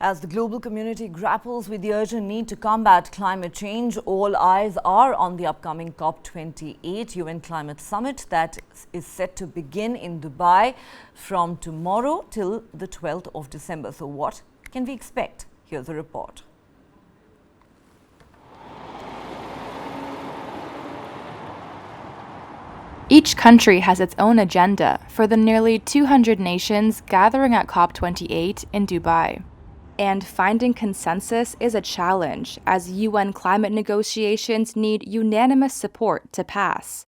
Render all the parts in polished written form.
As the global community grapples with the urgent need to combat climate change, all eyes are on the upcoming COP28 UN climate summit that is set to begin in Dubai from tomorrow till the 12th of December. So what can we expect? Here's a report. Each country has its own agenda for the nearly 200 nations gathering at COP28 in Dubai. And finding consensus is a challenge, as UN climate negotiations need unanimous support to pass.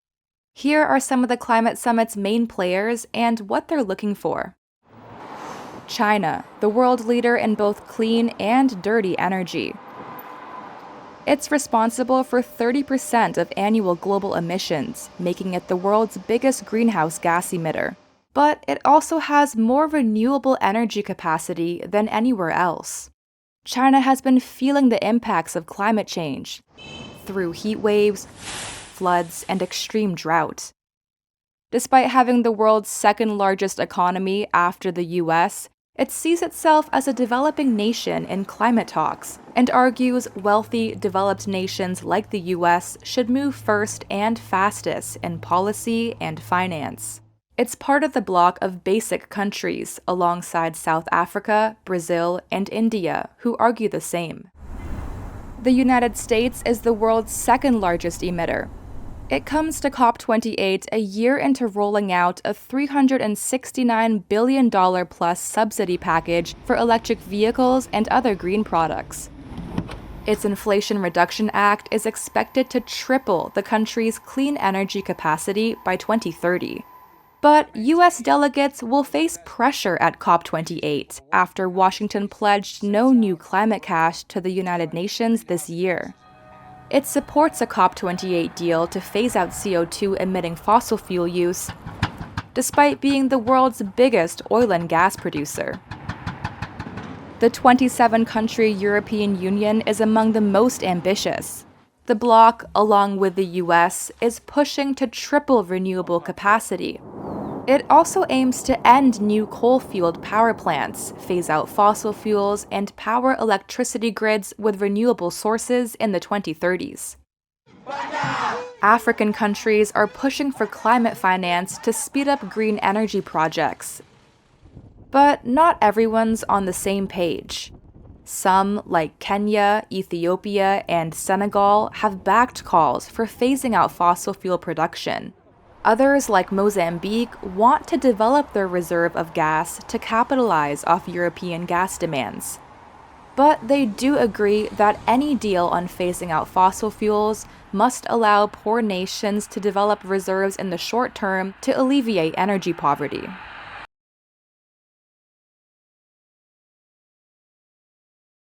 Here are some of the climate summit's main players and what they're looking for. China, the world leader in both clean and dirty energy. It's responsible for 30% of annual global emissions, making it the world's biggest greenhouse gas emitter. But it also has more renewable energy capacity than anywhere else. China has been feeling the impacts of climate change through heat waves, floods, and extreme drought. Despite having the world's second largest economy after the US, it sees itself as a developing nation in climate talks and argues wealthy, developed nations like the US should move first and fastest in policy and finance. It's part of the bloc of basic countries alongside South Africa, Brazil, and India, who argue the same. The United States is the world's second largest emitter. It comes to COP28 a year into rolling out a $369 billion plus subsidy package for electric vehicles and other green products. Its Inflation Reduction Act is expected to triple the country's clean energy capacity by 2030. But U.S. delegates will face pressure at COP28 after Washington pledged no new climate cash to the United Nations this year. It supports a COP28 deal to phase out CO2-emitting fossil fuel use, despite being the world's biggest oil and gas producer. The 27-country European Union is among the most ambitious. The bloc, along with the U.S., is pushing to triple renewable capacity. It also aims to end new coal-fueled power plants, phase out fossil fuels, and power electricity grids with renewable sources in the 2030s. African countries are pushing for climate finance to speed up green energy projects. But not everyone's on the same page. Some, like Kenya, Ethiopia, and Senegal, have backed calls for phasing out fossil fuel production. Others, like Mozambique, want to develop their reserve of gas to capitalize off European gas demands. But they do agree that any deal on phasing out fossil fuels must allow poor nations to develop reserves in the short term to alleviate energy poverty.